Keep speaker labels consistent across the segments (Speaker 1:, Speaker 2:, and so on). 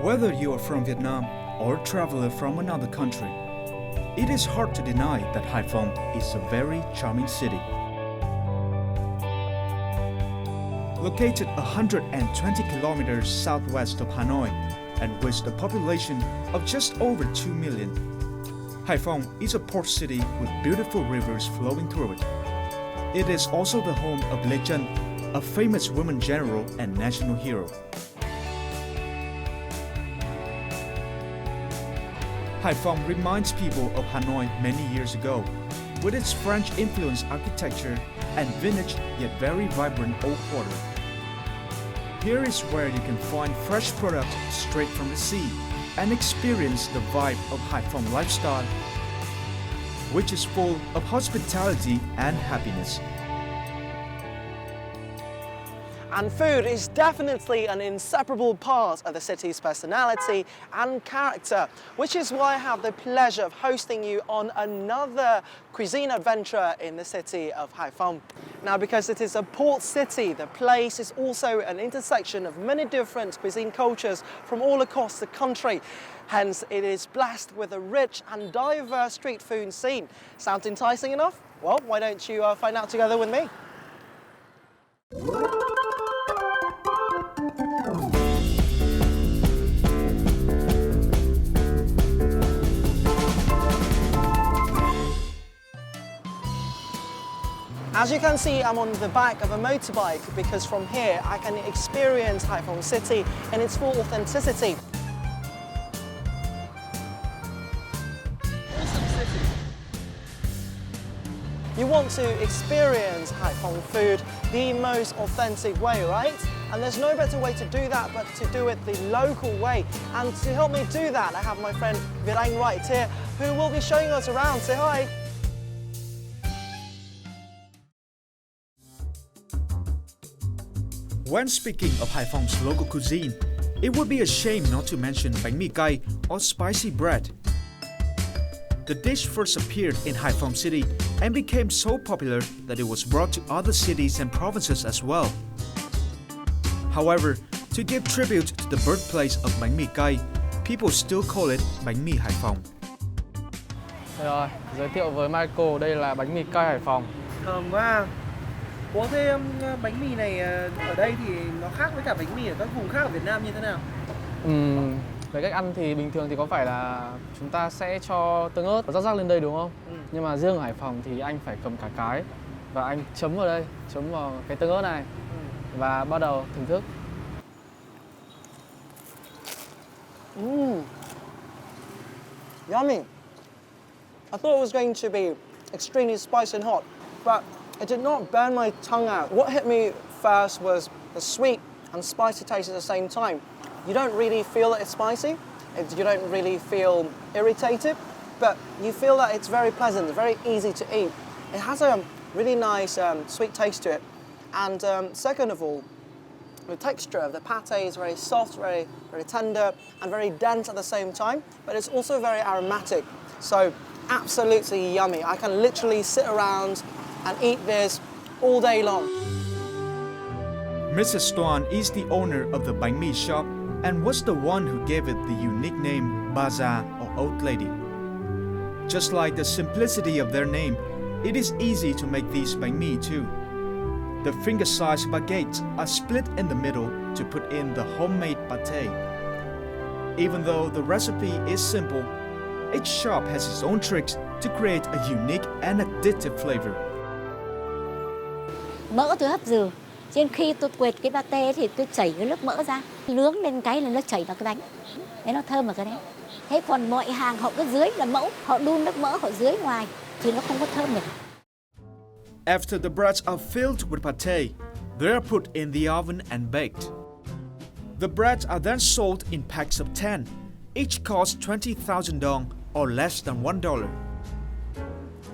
Speaker 1: Whether you are from Vietnam or a traveler from another country, it is hard to deny that Hải Phòng is a very charming city. Located 120 kilometers southwest of Hanoi and with a population of just over 2 million, Hải Phòng is a port city with beautiful rivers flowing through it. It is also the home of Lê Chân, a famous woman general and national hero. Hải Phòng reminds people of Hanoi many years ago, with its French-influenced architecture and vintage yet very vibrant old quarter. Here is where you can find fresh products straight from the sea and experience the vibe of Hải Phòng lifestyle, which is full of hospitality and happiness.
Speaker 2: And food is definitely an inseparable part of the city's personality and character, which is why I have the pleasure of hosting you on another cuisine adventure in the city of Hải Phòng. Now, because it is a port city, the place is also an intersection of many different cuisine cultures from all across the country. Hence, it is blessed with a rich and diverse street food scene. Sound enticing enough? Well, why don't you find out together with me? As you can see, I'm on the back of a motorbike because from here I can experience Hải Phòng city in its full authenticity. You want to experience Hải Phòng food the most authentic way, right? And there's no better way to do that but to do it the local way. And to help me do that, I have my friend Việt Anh right here, who will be showing us around. Say hi.
Speaker 1: When speaking of Hải Phòng local cuisine, it would be a shame not to mention bánh mì cay or spicy bread. The dish first appeared in Hải Phòng city and became so popular that it was brought to other cities and provinces as well. However, to give tribute to the birthplace of bánh mì cay, people still call it bánh mì Hải Phòng.
Speaker 3: Rồi, giới thiệu với Michael, đây là bánh mì cay Hải Phòng.
Speaker 2: Thơm quá. Ủa thế bánh mì này ở đây thì nó khác với cả bánh mì ở các vùng khác ở Việt Nam như thế nào?
Speaker 3: Về cách ăn thì bình thường thì có phải là chúng ta sẽ cho tương ớt và rắc lên đây đúng không? Nhưng mà riêng ở Hải Phòng thì anh phải cầm cả cái và anh chấm vào đây, chấm vào cái tương ớt này và bắt đầu thưởng thức.
Speaker 2: Yummy. I thought it was going to be extremely spicy and hot, but it did not burn my tongue out. What hit me first was the sweet and spicy taste at the same time. You don't really feel that it's spicy, you don't really feel irritated, but you feel that it's very pleasant, very easy to eat. It has a really nice sweet taste to it. And second of all, the texture of the pate is very soft, very tender, and very dense at the same time, but it's also very aromatic. So absolutely yummy. I can literally sit around and eat this all day long.
Speaker 1: Mrs. Tuan is the owner of the bánh mì shop and was the one who gave it the unique name Baza or Old Lady. Just like the simplicity of their name, it is easy to make these bánh mì too. The finger-sized baguettes are split in the middle to put in the homemade pate. Even though the recipe is simple, each shop has its own tricks to create a unique and addictive flavor.
Speaker 4: Mỡ tôi hấp dừa, cho nên khi tôi quệt cái pate thì tôi chảy cái lớp mỡ ra, nướng lên cái là nó chảy vào cái bánh, đấy nó thơm vào cái đấy. Thế còn mọi hàng họ cứ dưới là mẫu, họ đun nước mỡ họ dưới ngoài thì nó không có thơm được.
Speaker 1: After the breads are filled with pate, they are put in the oven and baked. The breads are then sold in packs of 10. Each costs 20,000 dong or less than $1.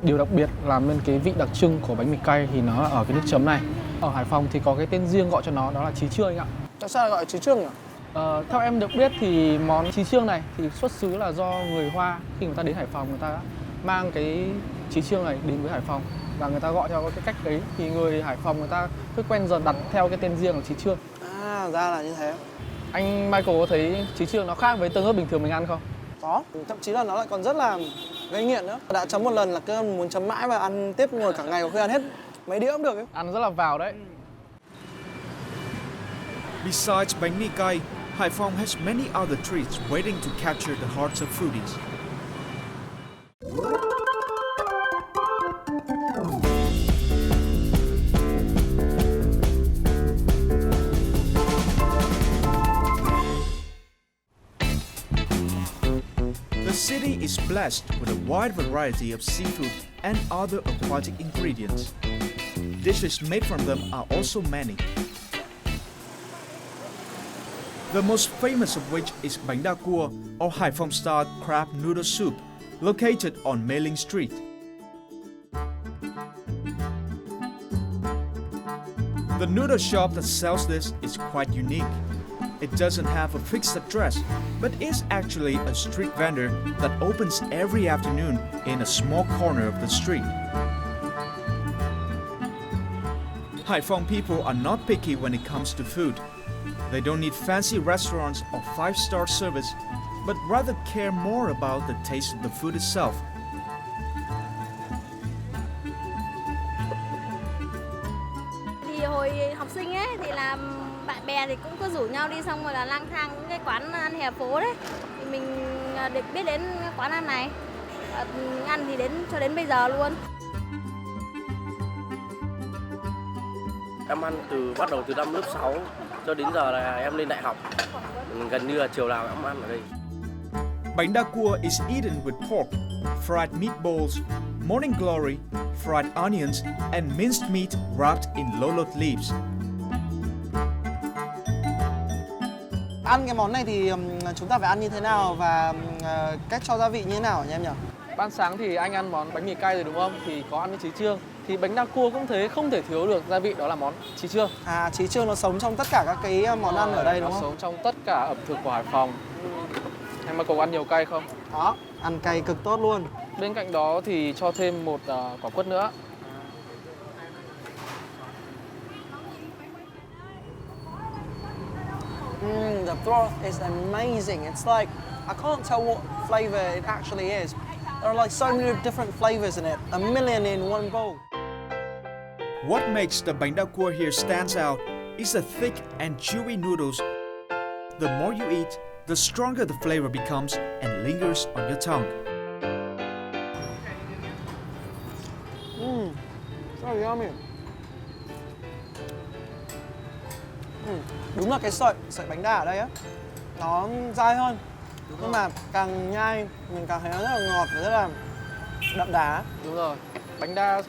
Speaker 3: Điều đặc biệt làm nên cái vị đặc trưng của bánh mì cay thì nó ở cái nước chấm này. Ở Hải Phòng thì có cái tên riêng gọi cho nó, đó là chí trương anh ạ.
Speaker 2: Tại sao lại gọi là chí trương nhỉ?
Speaker 3: Theo em được biết thì món chí trương này thì xuất xứ là do người Hoa, khi người ta đến Hải Phòng người ta mang cái chí trương này đến với Hải Phòng và người ta gọi theo cái cách đấy, thì người Hải Phòng người ta cứ quen dần đặt theo cái tên riêng của chí trương.
Speaker 2: À, ra là như thế.
Speaker 3: Anh Michael có thấy trí trương nó khác với tương ớt bình thường mình ăn không?
Speaker 2: Có, thậm chí là nó lại còn rất là gây nghiện nữa. Đã chấm một lần là cứ muốn chấm mãi và ăn tiếp ngồi cả ngày, có khi ăn hết mấy đĩa cũng được ấy.
Speaker 3: Ăn rất là vào đấy.
Speaker 1: Besides bánh mì cay, Hải Phòng has many other treats waiting to capture the hearts of foodies. The city is blessed with a wide variety of seafood and other aquatic ingredients. Dishes made from them are also many. The most famous of which is bánh đa cua, or Hải Phòng style crab noodle soup, located on Mê Linh Street. The noodle shop that sells this is quite unique. It doesn't have a fixed address, but is actually a street vendor that opens every afternoon in a small corner of the street. Hải Phòng people are not picky when it comes to food. They don't need fancy restaurants or five-star service, but rather care more about the taste of the food itself.
Speaker 5: Thì hồi học sinh ấy thì là bạn bè thì cũng có rủ nhau đi, xong rồi là lang thang những cái quán ăn hè phố đấy. Thì mình được biết đến quán ăn này. Ăn thì cho đến bây giờ luôn.
Speaker 6: Em ăn bắt đầu từ năm lớp 6 cho đến giờ là em lên đại học. Gần như là chiều nào em ăn ở đây.
Speaker 1: Bánh đa cua is eaten with pork, fried meatballs, morning glory, fried onions, and minced meat wrapped in lolot leaves.
Speaker 2: Ăn cái món này thì chúng ta phải ăn như thế nào và cách cho gia vị như thế nào nhỉ em nhỉ?
Speaker 3: Ban sáng thì anh ăn món bánh mì cay rồi đúng không? Thì có ăn với trí trương. Thì bánh đa cua cũng thế, không thể thiếu được gia vị, đó là món trí trương.
Speaker 2: À, trí trương nó sống trong tất cả các cái món ăn ở đây đúng
Speaker 3: Nó
Speaker 2: không?
Speaker 3: sống trong tất cả ẩm thực của Hải Phòng. Em mà có ăn nhiều cay không?
Speaker 2: Đó, ăn cay cực tốt luôn.
Speaker 3: Bên cạnh đó thì cho thêm một quả quất nữa.
Speaker 2: The broth is amazing. It's like, I can't tell what flavor it actually is. There are like so many different flavors in it, a million in one bowl.
Speaker 1: What makes the bánh đa cua here stands out is the thick and chewy noodles. The more you eat, the stronger the flavor becomes and lingers on your tongue.
Speaker 2: So yummy. Đúng là cái sợi bánh đa ở đây á, nó dai hơn. Nhưng mà càng nhai mình càng thấy nó rất là ngọt và rất là đậm đà.
Speaker 3: Đúng rồi.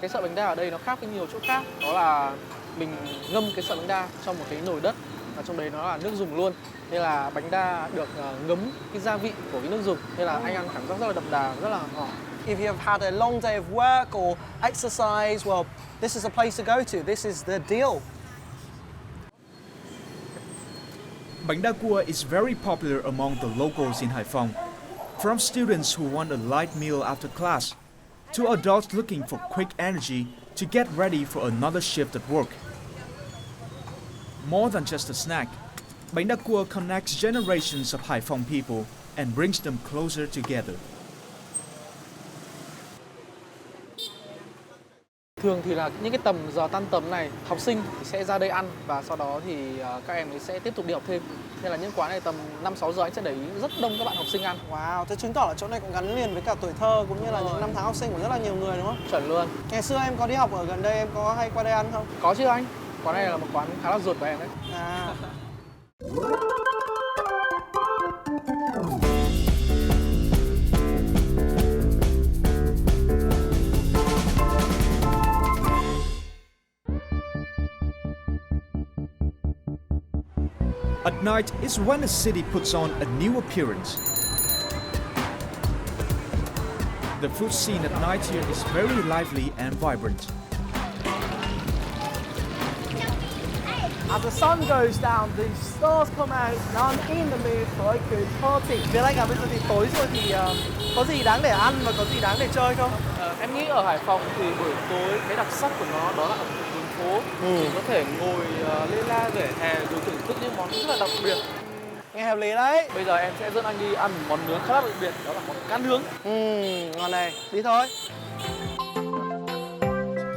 Speaker 3: Cái sợi bánh đa ở đây nó khác với nhiều chỗ khác. Đó là mình ngâm cái sợi bánh đa trong một cái nồi đất và trong đấy nó là nước dùng luôn. Nên là bánh đa được ngấm cái gia vị của cái nước dùng. Nên là anh ăn cảm giác rất là đậm đà, rất là ngọt.
Speaker 2: If you have had a long day of work or exercise, well, this is a place to go to. This is the deal.
Speaker 1: Bánh đa cua is very popular among the locals in Hải Phòng. From students who want a light meal after class, to adults looking for quick energy to get ready for another shift at work. More than just a snack, bánh đa cua connects generations of Hải Phòng people and brings them closer together.
Speaker 3: Thường thì là những cái tầm giờ tan tầm này, học sinh thì sẽ ra đây ăn và sau đó thì các em ấy sẽ tiếp tục đi học thêm. Nên là những quán này tầm 5-6 giờ anh sẽ thấy rất đông các bạn học sinh ăn.
Speaker 2: Wow, thế chứng tỏ là chỗ này cũng gắn liền với cả tuổi thơ cũng như là những năm tháng học sinh của rất là nhiều người đúng không?
Speaker 3: Chuẩn luôn.
Speaker 2: Ngày xưa em có đi học ở gần đây, em có hay qua đây ăn không?
Speaker 3: Có chứ anh. Quán này là một quán khá là ruột của em đấy.
Speaker 2: À.
Speaker 1: At night is when the city puts on a new appearance. The food scene at night here is very lively and vibrant.
Speaker 2: As the sun goes down, the stars come out, and I'm in the mood for a good party. Biết anh bây giờ thì tối rồi thì có gì đáng để ăn và có gì đáng để chơi không?
Speaker 3: Em nghĩ ở Hải Phòng thì buổi tối cái đặc sắc của nó đó là ẩm thực đường phố. Mình có thể ngồi lê la vỉa hè rồi thưởng thức những món rất là đặc biệt.
Speaker 2: nghe hợp lý đấy.
Speaker 3: Bây giờ em sẽ dẫn anh đi ăn một món nướng khá là đặc biệt, đó là món cá nướng.
Speaker 2: Ngon này, đi thôi.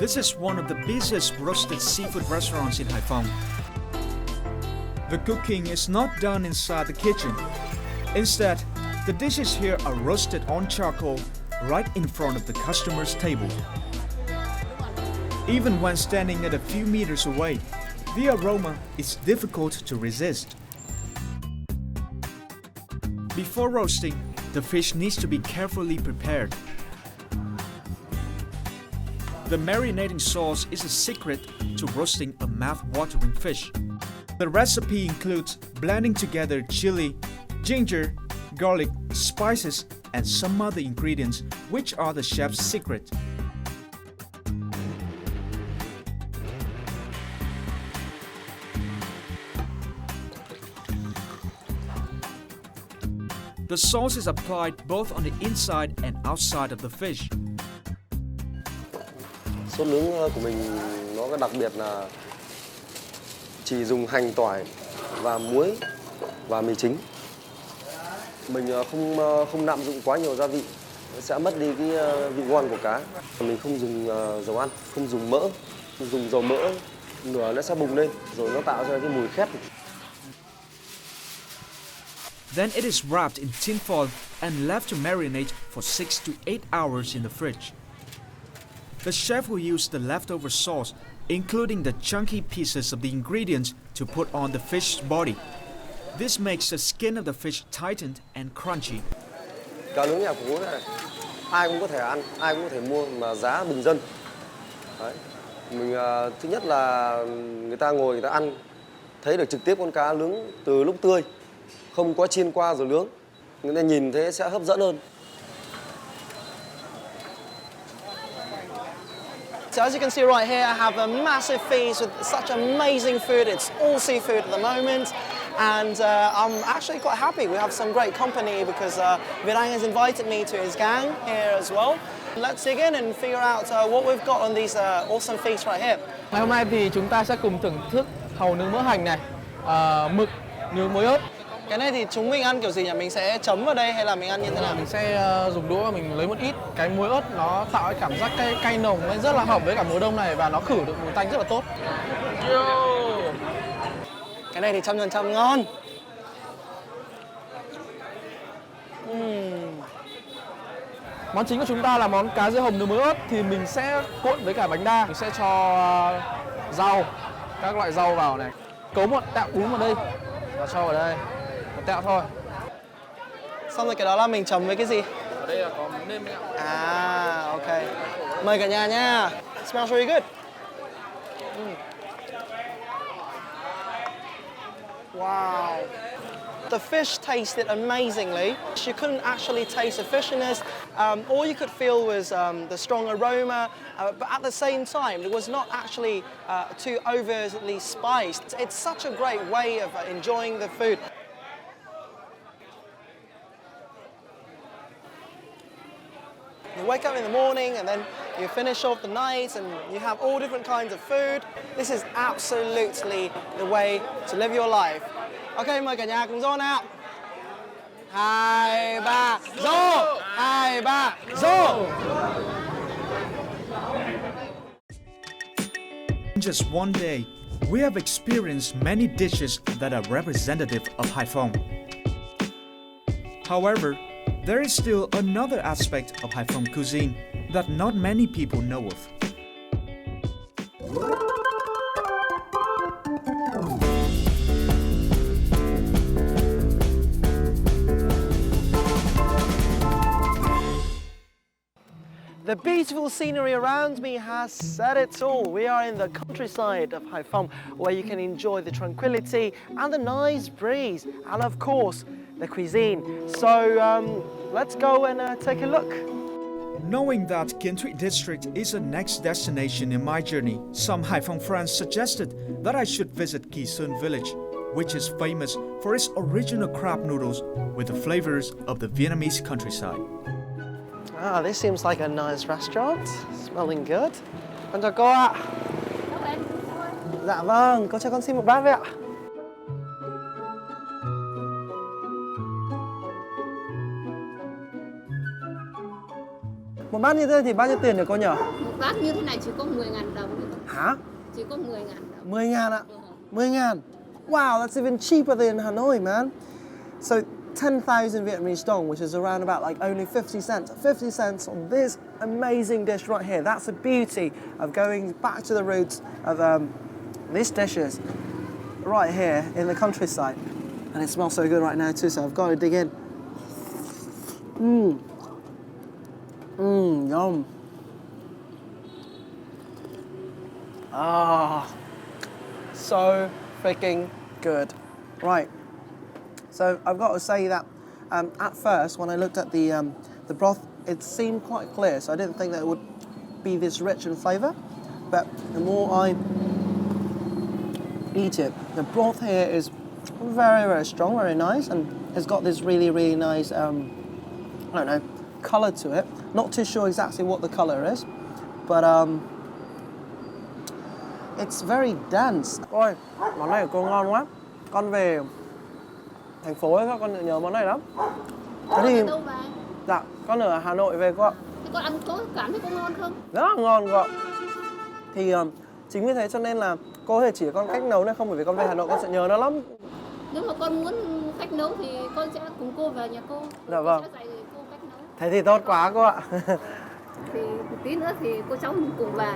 Speaker 1: This is one of the busiest roasted seafood restaurants in Hải Phòng. The cooking is not done inside the kitchen. Instead, the dishes here are roasted on charcoal right in front of the customer's table. Even when standing at a few meters away, the aroma is difficult to resist. Before roasting, the fish needs to be carefully prepared. The marinating sauce is a secret to roasting a mouth-watering fish. The recipe includes blending together chili, ginger, garlic, spices, and some other ingredients, which are the chef's secret. The sauce is applied both on the inside and outside of the fish.
Speaker 7: Sốt nướng của mình nó có đặc biệt là chỉ dùng hành, tỏi và muối và mì chính. Mình không lạm dụng quá nhiều gia vị, nó sẽ mất đi cái vị ngon của cá. Mình không dùng dầu ăn, không dùng mỡ, dùng dầu mỡ lửa nó sẽ bùng lên rồi nó tạo ra cái mùi khét.
Speaker 1: Then it is wrapped in tin foil and left to marinate for 6 to 8 hours in the fridge. The chef will use the leftover sauce, including the chunky pieces of the ingredients, to put on the fish's body. This makes the skin of the fish tightened and crunchy.
Speaker 7: Cá nướng nhà phố này ai cũng có thể ăn, ai cũng có thể mua mà giá bình dân. Đấy. Mình thứ nhất là người ta ngồi người ta ăn thấy được trực tiếp con cá nướng từ lúc tươi, không có chiên qua rồi nướng. Người ta nhìn thế sẽ hấp dẫn hơn.
Speaker 2: So as you can see right here, I have a massive feast with such amazing food. It's all seafood at the moment. And I'm actually quite happy. We have some great company because Virang has invited me to his gang here as well. Let's dig in and figure out what we've got on these awesome feasts right here.
Speaker 3: Ngày hôm nay thì chúng ta sẽ cùng thưởng thức hàu nướng mỡ hành này, mực nướng muối ớt.
Speaker 2: Cái này thì chúng mình ăn kiểu gì nhỉ? Mình sẽ chấm vào đây hay là mình ăn như thế nào?
Speaker 3: Mình sẽ dùng đũa, mình lấy một ít cái muối ớt, nó tạo cái cảm giác cay nồng, nó rất là hợp với cả mùa đông này và nó khử được mùi tanh rất là tốt.
Speaker 2: Cái này thì 100% ngon.
Speaker 3: Món chính của chúng ta là món cá dưa hồng nướng muối ớt, thì mình sẽ cuộn với cả bánh đa. Mình sẽ cho rau, các loại rau vào này, cấu một tẹo bún vào đây và cho vào đây một tẹo thôi.
Speaker 2: Xong rồi cái đó là mình chấm với cái gì?
Speaker 3: Ở đây là có nêm ạ.
Speaker 2: À, ok. Mời cả nhà nha. Smells really good. Wow. The fish tasted amazingly. You couldn't actually taste the fishiness. All you could feel was the strong aroma, but at the same time, it was not actually too overly spiced. It's such a great way of enjoying the food. You wake up in the morning and then you finish off the night and you have all different kinds of food. This is absolutely the way to live your life. Ok, mời cả nhà cùng dô nào. 2, 3, dô! 2, 3, dô!
Speaker 1: In just one day, we have experienced many dishes that are representative of Hải Phòng. However, there is still another aspect of Hải Phòng cuisine that not many people know of.
Speaker 2: The beautiful scenery around me has said it all. We are in the countryside of Hải Phòng, where you can enjoy the tranquility and the nice breeze, and of course, the cuisine. So let's go and take a look.
Speaker 1: Knowing that Kiến Thụy district is the next destination in my journey, some Hải Phòng friends suggested that I should visit Kỳ Sơn village, which is famous for its original crab noodles with the flavors of the Vietnamese countryside.
Speaker 2: Ah, this seems like a nice restaurant. Smelling good. Con chào cô ạ. Dạ vâng, cô cho con xin một bát vậy ạ. Một bát như thế thì bao nhiêu tiền được cô nhỉ?
Speaker 8: Một bát như thế này chỉ có 10.000 đồng thôi.
Speaker 2: Hả?
Speaker 8: Chỉ có 10.000 đồng.
Speaker 2: 10.000 ạ? 10.000. Wow, that's even cheaper than Hanoi, man. So 10,000 Vietnamese dong, which is around about like only 50 cents. 50 cents on this amazing dish right here. That's the beauty of going back to the roots of these dishes right here in the countryside. And it smells so good right now too, so I've got to dig in. Yum. Ah, so freaking good. Right. So I've got to say that at first, when I looked at the broth, it seemed quite clear. So I didn't think that it would be this rich in flavour. But the more I eat it, the broth here is very, very strong, very nice, and it's got this really, really nice, I don't know, colour to it. Not too sure exactly what the colour is, but it's very dense. Ôi, món này của cô ngon quá. Con về thành phố ấy, các con nhớ món này lắm. Thế thì,
Speaker 8: Đâu về?
Speaker 2: dạ, con ở Hà Nội về cô ạ.
Speaker 8: Thế con ăn có cảm thấy có ngon không?
Speaker 2: Rất là ngon cô ạ. Thì chính vì thế cho nên là cô có thể chỉ con cách nấu này không, bởi vì con về Hà Nội con sẽ nhớ nó lắm.
Speaker 8: Nếu mà con muốn cách nấu thì con sẽ cùng cô về nhà cô.
Speaker 2: Dạ vâng.
Speaker 8: Cô sẽ dạy cô cách nấu.
Speaker 2: Thế thì tốt quá cô ạ.
Speaker 8: Thì tí nữa thì cô cháu mình cùng về.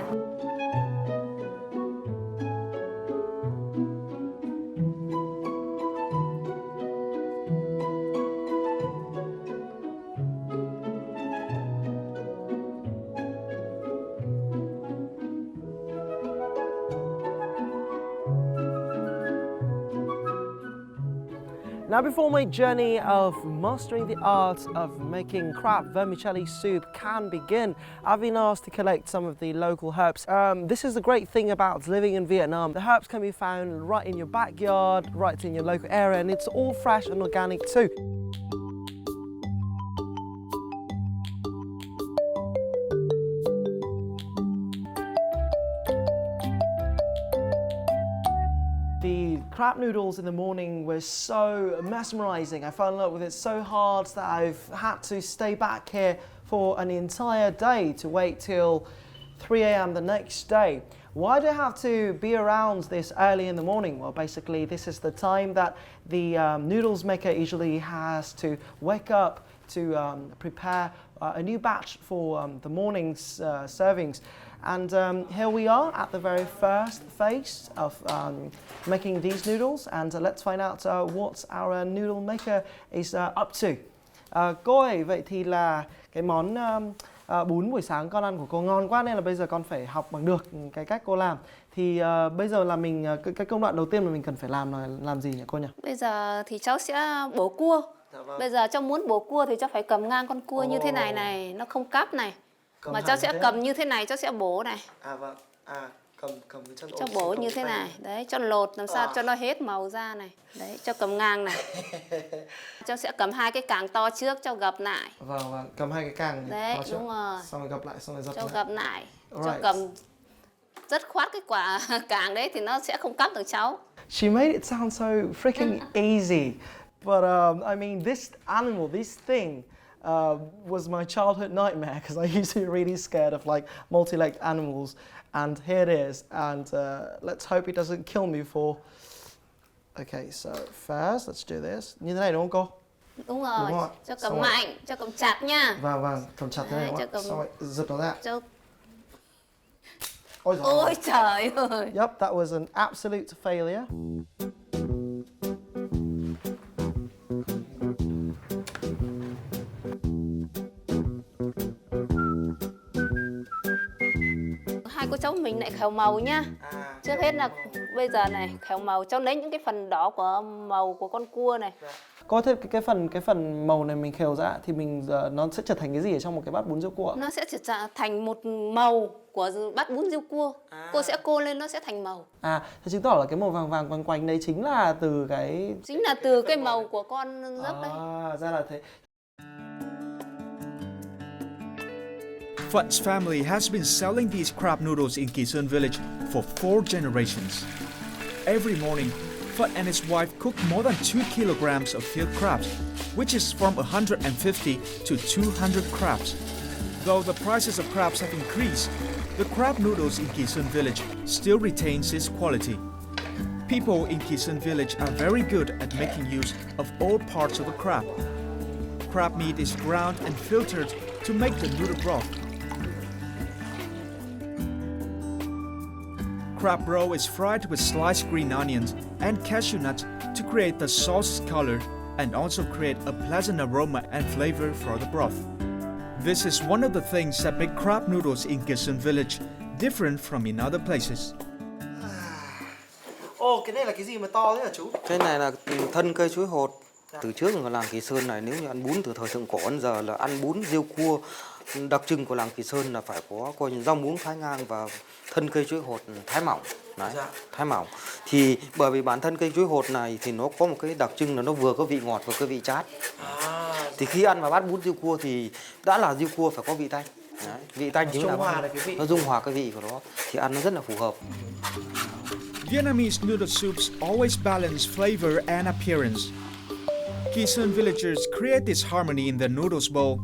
Speaker 2: Now, before my journey of mastering the art of making crab vermicelli soup can begin, I've been asked to collect some of the local herbs. This is the great thing about living in Vietnam. The herbs can be found right in your backyard, right in your local area, and it's all fresh and organic too. The crab noodles in the morning were so mesmerizing. I fell in love with it so hard that I've had to stay back here for an entire day to wait till 3 a.m. the next day. Why do I have to be around this early in the morning? Well, basically, this is the time that the noodles maker usually has to wake up to prepare a new batch for the morning's servings. And here we are at the very first phase of making these noodles, and let's find out what our noodle maker is up to. Cô ơi, vậy thì là cái món bún buổi sáng con ăn của cô ngon quá nên là bây giờ con phải học bằng được cái cách cô làm. Thì bây giờ là mình cái công đoạn đầu tiên mà mình cần phải làm là làm gì nhỉ cô nhỉ?
Speaker 8: Bây giờ thì cháu sẽ bổ cua.
Speaker 2: Dạ vâng.
Speaker 8: Bây giờ cháu muốn bổ cua thì cháu phải cầm ngang con cua như thế này này, nó không cắp này.
Speaker 2: Cầm
Speaker 8: Mà cháu sẽ cầm như thế này, cháu sẽ bổ này.
Speaker 2: À vâng. À, cầm cái chân.
Speaker 8: Cho bổ như thế này, đấy, cho lột làm sao cho nó hết màu ra này. Đấy, cho cầm ngang này. Cháu sẽ cầm hai cái càng to trước, cho gập lại.
Speaker 2: Vâng, vâng, cầm hai cái càng
Speaker 8: Đấy,
Speaker 2: to trước.
Speaker 8: đúng rồi.
Speaker 2: Xong rồi gập lại, xong rồi dập
Speaker 8: Cho
Speaker 2: lại.
Speaker 8: gập lại, cho
Speaker 2: Alright.
Speaker 8: cầm rất khoát cái quả càng đấy thì nó sẽ không cắp được cháu.
Speaker 2: She made it sound so freaking easy. But I mean, this animal, this thing, was my childhood nightmare because I used to be really scared of like multi-legged animals, and here it is. And let's hope it doesn't kill me for. Okay, so first let's do this. Như thế này đúng không cô?
Speaker 8: Đúng rồi.
Speaker 2: Đúng rồi.
Speaker 8: Cho
Speaker 2: Xong
Speaker 8: cầm
Speaker 2: rồi.
Speaker 8: mạnh, cho cầm chặt nha.
Speaker 2: Vâng, cầm chặt thế này
Speaker 8: Đấy,
Speaker 2: đúng
Speaker 8: cho
Speaker 2: không?
Speaker 8: cầm-
Speaker 2: Xong rồi giật nó ra.
Speaker 8: Cho...
Speaker 2: Ôi giời ơi.
Speaker 8: Ôi trời ơi.
Speaker 2: Yep, that was an absolute failure.
Speaker 8: Hai cô cháu mình lại khều màu nhá. Trước hết là bây giờ này khều màu, cháu lấy những cái phần đỏ của màu của con cua này.
Speaker 2: Có thêm cái phần màu này mình khều ra thì mình nó sẽ trở thành cái gì ở trong một cái bát bún riêu cua?
Speaker 8: Nó sẽ trở thành một màu của bát bún riêu cua. Cô sẽ cô lên nó sẽ thành màu.
Speaker 2: À, thế chứng tỏ là cái màu vàng vàng quanh quanh đấy chính là từ cái...
Speaker 8: Chính là từ cái màu của con dấp đấy.
Speaker 2: À, ra là thế.
Speaker 1: Phut's family has been selling these crab noodles in Kỳ Sơn village for 4 generations. Every morning, Phut and his wife cook more than 2 kilograms of field crabs, which is from 150 to 200 crabs. Though the prices of crabs have increased, the crab noodles in Kisun village still retains its quality. People in Kisun village are very good at making use of all parts of the crab. Crab meat is ground and filtered to make the noodle broth. Crab roe is fried with sliced green onions and cashew nuts to create the sauce's color and also create a pleasant aroma and flavor for the broth. This is one of the things that make crab noodles in Kisun village different from in other places.
Speaker 2: Ồ, cái này là cái gì mà to thế hả chú?
Speaker 9: Cái này là thân cây chuối hột. Từ trước ở làng Kỳ Sơn này, nếu như ăn bún từ thời thượng cổ đến giờ là ăn bún riêu cua, đặc trưng của làng Kỳ Sơn là phải có coi như rau muống thái ngang và thân cây chuối hột thái mỏng. Đấy, thái mỏng. Thì bởi vì bản thân cây chuối hột này thì nó có một cái đặc trưng là nó vừa có vị ngọt vừa có vị chát. Thì khi ăn mà bát bún riêu cua thì đã là riêu cua phải có vị tanh. Đấy, vị tanh chính là nó dung hòa cái vị của nó thì ăn nó rất là phù hợp.
Speaker 1: Vietnamese noodle soups always balance flavor and appearance. Kisun villagers create this harmony in their noodles bowl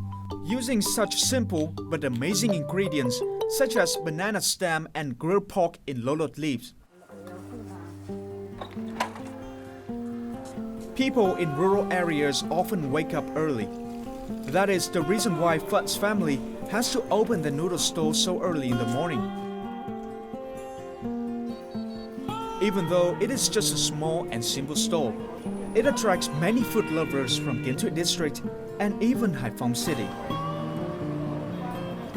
Speaker 1: using such simple but amazing ingredients such as banana stem and grilled pork in lolot leaves. People in rural areas often wake up early. That is the reason why Phut's family has to open the noodle stall so early in the morning. Even though it is just a small and simple stall, it attracts many food lovers from Kiến district and even Hải Phòng city.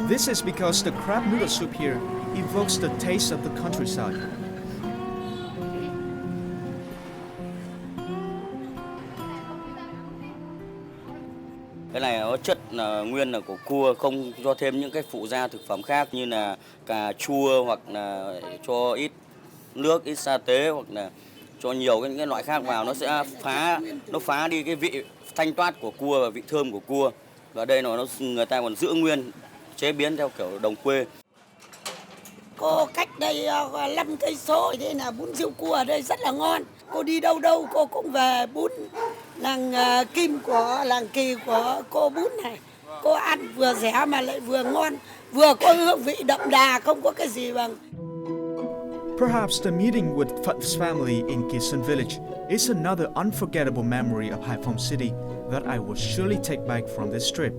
Speaker 1: This is because the crab noodle soup here evokes the taste of the countryside.
Speaker 10: Cái này nó chất là nguyên là của cua, không cho thêm những cái phụ gia thực phẩm khác như là cà chua hoặc là cho ít nước, ít sa tế hoặc là cho nhiều cái loại khác vào, nó sẽ phá đi cái vị thanh toát của cua và vị thơm của cua. Và đây người ta còn giữ nguyên, chế biến theo kiểu đồng quê.
Speaker 11: Cô cách đây 5 cây số, thế là bún riêu cua ở đây rất là ngon. Cô đi đâu đâu cô cũng về bún làng Kim của làng Kỳ của cô bún này. Cô ăn vừa rẻ mà lại vừa ngon, vừa có hương vị đậm đà, không có cái gì bằng.
Speaker 1: Perhaps the meeting with Phut's family in Kisun village is another unforgettable memory of Hải Phòng city that I will surely take back from this trip.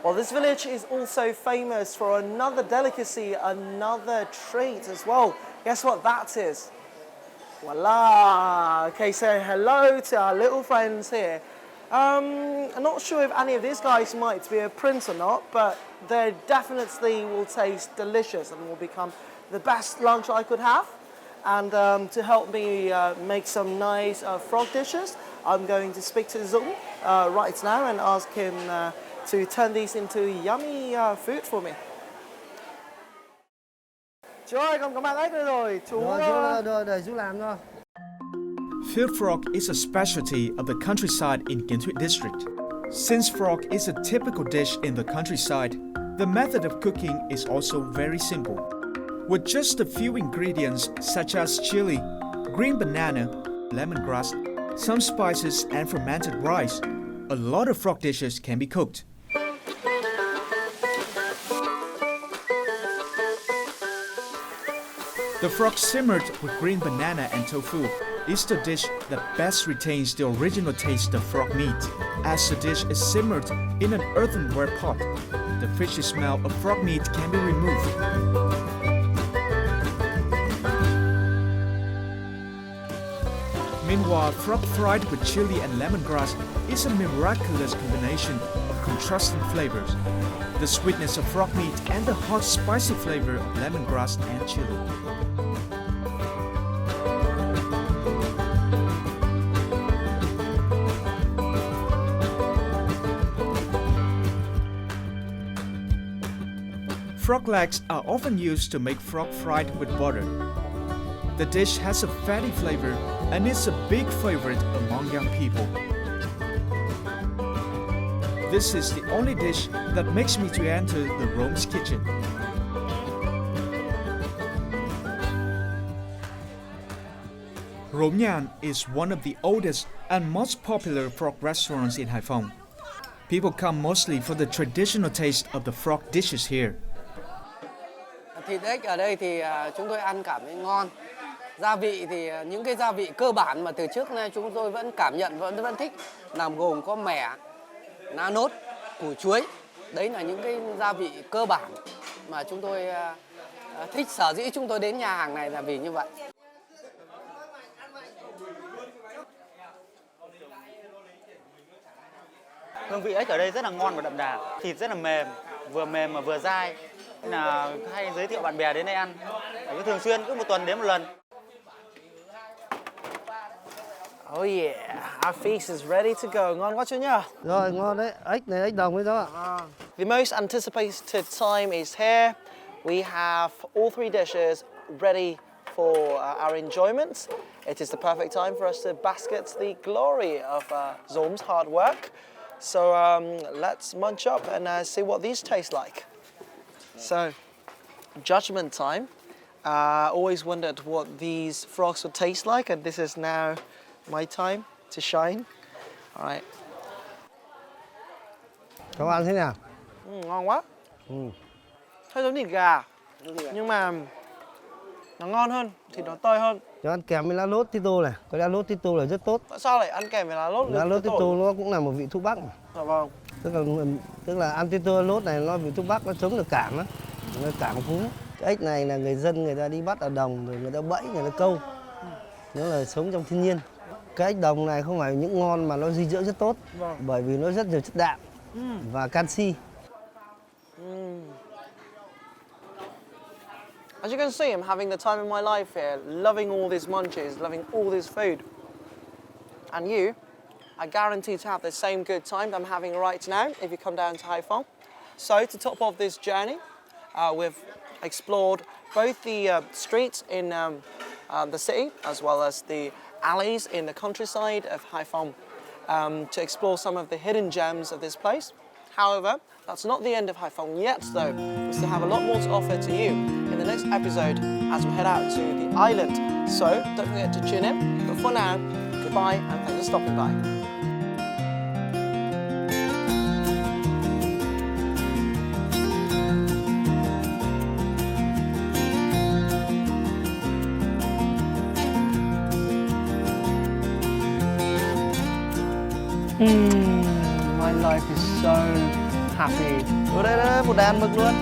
Speaker 2: Well, this village is also famous for another delicacy, another treat as well. Guess what that is? Voila! Okay, so hello to our little friends here. I'm not sure if any of these guys might be a prince or not, but they definitely will taste delicious and will become the best lunch I could have. And to help me make some nice frog dishes, I'm going to speak to Dũng right now and ask him to turn these into yummy food for me. Chú ơi, con có mang ếch đây rồi. Chú
Speaker 9: Để chú làm thôi.
Speaker 1: Field frog is a specialty of the countryside in Kiến district. Since frog is a typical dish in the countryside, the method of cooking is also very simple. With just a few ingredients such as chili, green banana, lemongrass, some spices and fermented rice, a lot of frog dishes can be cooked. The frog simmered with green banana and tofu is the dish that best retains the original taste of frog meat. As the dish is simmered in an earthenware pot, the fishy smell of frog meat can be removed. Meanwhile, frog fried with chili and lemongrass is a miraculous combination of contrasting flavors. The sweetness of frog meat and the hot spicy flavor of lemongrass and chili. Frog legs are often used to make frog fried with butter. The dish has a fatty flavor and is a big favorite among young people. This is the only dish that makes me to enter the Rome's kitchen. Romyan is one of the oldest and most popular frog restaurants in Hải Phòng. People come mostly for the traditional taste of the frog dishes here.
Speaker 2: Thịt ếch ở đây thì chúng tôi ăn cảm thấy ngon. Gia vị thì những cái gia vị cơ bản mà từ trước nay chúng tôi vẫn cảm nhận vẫn thích, làm gồm có mẻ, lá nốt, củ chuối. Đấy là những cái gia vị cơ bản mà chúng tôi thích, sở dĩ chúng tôi đến nhà hàng này là vì như vậy.
Speaker 12: Hương vị ếch ở đây rất là ngon và đậm đà, thịt rất là mềm mà vừa dai. Nên là hay giới thiệu bạn bè đến đây ăn. Cứ thường xuyên, cứ một tuần đến một lần.
Speaker 2: Oh yeah, our feast is ready to go. Ngon quá chưa nhá?
Speaker 13: Rồi, ngon đấy. Ếch này ếch đồng đấy đó ạ.
Speaker 2: The most anticipated time is here. We have all three dishes ready for our enjoyment. It is the perfect time for us to bask at the glory of Zom's hard work. So let's munch up and see what these taste like. So, judgment time. Always wondered what these frogs would taste like, and this is now my time to shine. All right.
Speaker 13: Các bạn thế nào?
Speaker 2: Ngon quá. Hơi giống thịt gà, nhưng mà nó ngon hơn, thịt nó tơi hơn.
Speaker 13: Cho ăn kèm với lá lốt tito này. Cái lá lốt tito là rất tốt.
Speaker 2: Tại sao lại ăn kèm với lá lốt?
Speaker 13: Lá lốt tito nó cũng là một vị thuốc bắc.
Speaker 2: Dạ vâng.
Speaker 13: Tức là ăn tito lốt này nó vị thuốc bắc, nó chống được cảm á, nó cảm cúm. Cái ếch này là người dân người ta đi bắt ở đồng rồi người ta bẫy, người ta câu. Nó là sống trong thiên nhiên. Cái ếch đồng này không phải những ngon mà nó dinh dưỡng rất tốt, bởi vì nó rất nhiều chất đạm và canxi.
Speaker 2: As you can see, I'm having the time of my life here, loving all these munchies, loving all this food. And you, I guarantee to have the same good time that I'm having right now if you come down to Hải Phòng. So to top off this journey, we've explored both the streets in the city as well as the alleys in the countryside of Hải Phòng to explore some of the hidden gems of this place. However, that's not the end of Hải Phòng yet though. We still have a lot more to offer to you in the next episode as we head out to the island. So don't forget to tune in. But for now, goodbye and thanks for stopping by. My life is so happy. Đây, một đàn mực luôn.